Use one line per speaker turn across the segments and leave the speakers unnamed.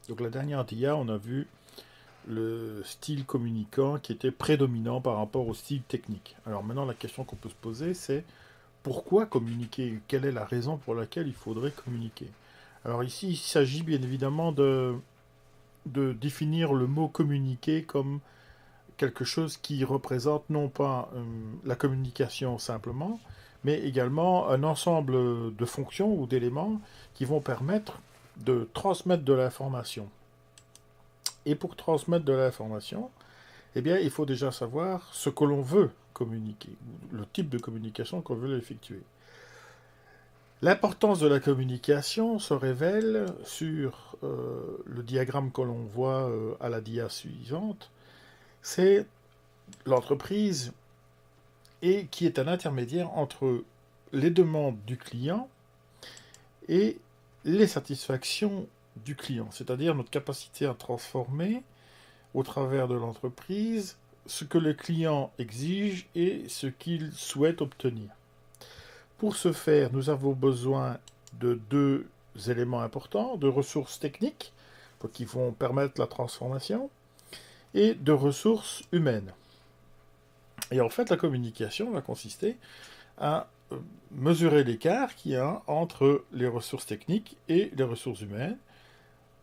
Donc la dernière dia, on a vu le style communicant qui était prédominant par rapport au style technique. Alors maintenant, la question qu'on peut se poser, c'est pourquoi communiquer? Quelle est la raison pour laquelle il faudrait communiquer? Alors ici, il s'agit bien évidemment de définir le mot communiquer comme quelque chose qui représente non pas la communication simplement, mais également un ensemble de fonctions ou d'éléments qui vont permettre de transmettre de l'information. Et pour transmettre de l'information, eh bien, il faut déjà savoir ce que l'on veut communiquer, le type de communication qu'on veut effectuer. L'importance de la communication se révèle sur le diagramme que l'on voit à la dia suivante. C'est l'entreprise et qui est un intermédiaire entre les demandes du client et les satisfactions du client, c'est-à-dire notre capacité à transformer au travers de l'entreprise ce que le client exige et ce qu'il souhaite obtenir. Pour ce faire, nous avons besoin de deux éléments importants, de ressources techniques qui vont permettre la transformation et de ressources humaines. Et en fait, la communication va consister à mesurer l'écart qu'il y a entre les ressources techniques et les ressources humaines,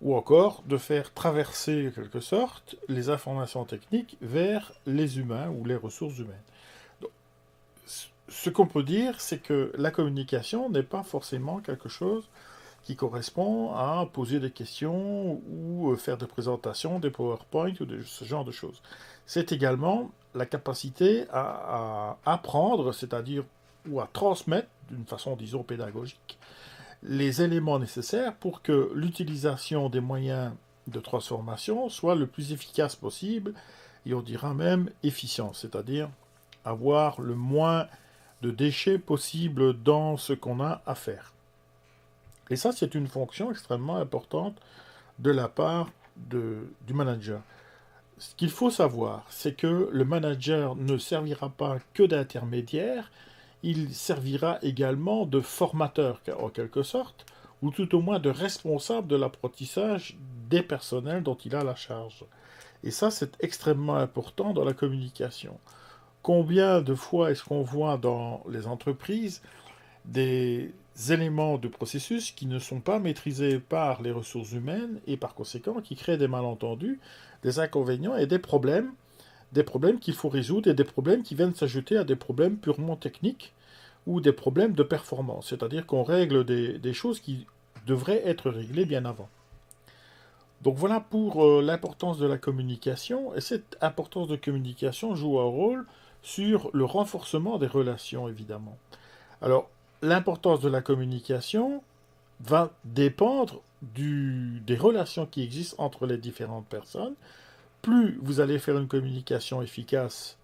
ou encore de faire traverser, en quelque sorte, les informations techniques vers les humains ou les ressources humaines. Donc, ce qu'on peut dire, c'est que la communication n'est pas forcément quelque chose qui correspond à poser des questions ou faire des présentations, des PowerPoint ou ce genre de choses. C'est également la capacité à apprendre, c'est-à-dire ou à transmettre d'une façon, disons, pédagogique, les éléments nécessaires pour que l'utilisation des moyens de transformation soit le plus efficace possible, et on dira même efficient, c'est-à-dire avoir le moins de déchets possible dans ce qu'on a à faire. Et ça, c'est une fonction extrêmement importante de la part du manager. Ce qu'il faut savoir, c'est que le manager ne servira pas que d'intermédiaire, il servira également de formateur, en quelque sorte, ou tout au moins de responsable de l'apprentissage des personnels dont il a la charge. Et ça, c'est extrêmement important dans la communication. Combien de fois est-ce qu'on voit dans les entreprises des éléments de processus qui ne sont pas maîtrisés par les ressources humaines et par conséquent qui créent des malentendus, des inconvénients et des problèmes qu'il faut résoudre et des problèmes qui viennent s'ajouter à des problèmes purement techniques ou des problèmes de performance, c'est-à-dire qu'on règle des choses qui devraient être réglées bien avant. Donc voilà pour l'importance de la communication, et cette importance de communication joue un rôle sur le renforcement des relations, évidemment. Alors, l'importance de la communication va dépendre des relations qui existent entre les différentes personnes. Plus vous allez faire une communication efficace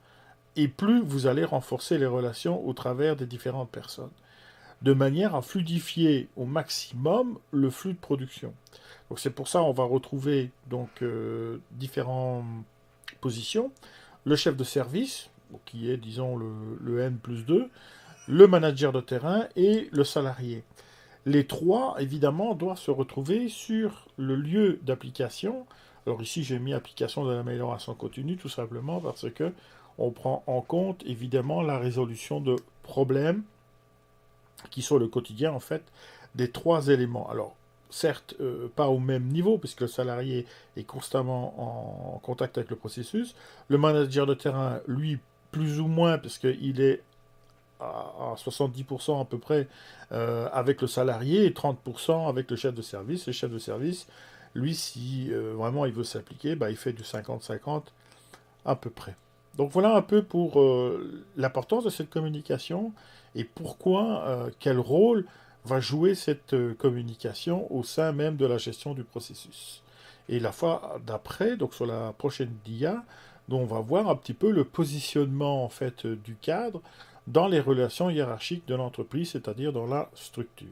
et plus vous allez renforcer les relations au travers des différentes personnes, de manière à fluidifier au maximum le flux de production. Donc c'est pour ça qu'on va retrouver donc différentes positions. Le chef de service, qui est disons le N plus 2, le manager de terrain et le salarié. Les trois, évidemment, doivent se retrouver sur le lieu d'application. Alors ici, j'ai mis application de l'amélioration continue, tout simplement parce que on prend en compte, évidemment, la résolution de problèmes qui sont le quotidien, en fait, des trois éléments. Alors, certes, pas au même niveau, puisque le salarié est constamment en contact avec le processus. Le manager de terrain, lui, plus ou moins, puisqu'il est à 70% à peu près avec le salarié et 30% avec le chef de service. Le chef de service, lui, si vraiment il veut s'appliquer, bah, il fait du 50-50 à peu près. Donc voilà un peu pour l'importance de cette communication et pourquoi, quel rôle va jouer cette communication au sein même de la gestion du processus. Et la fois d'après, donc sur la prochaine dia, dont on va voir un petit peu le positionnement en fait du cadre dans les relations hiérarchiques de l'entreprise, c'est-à-dire dans la structure.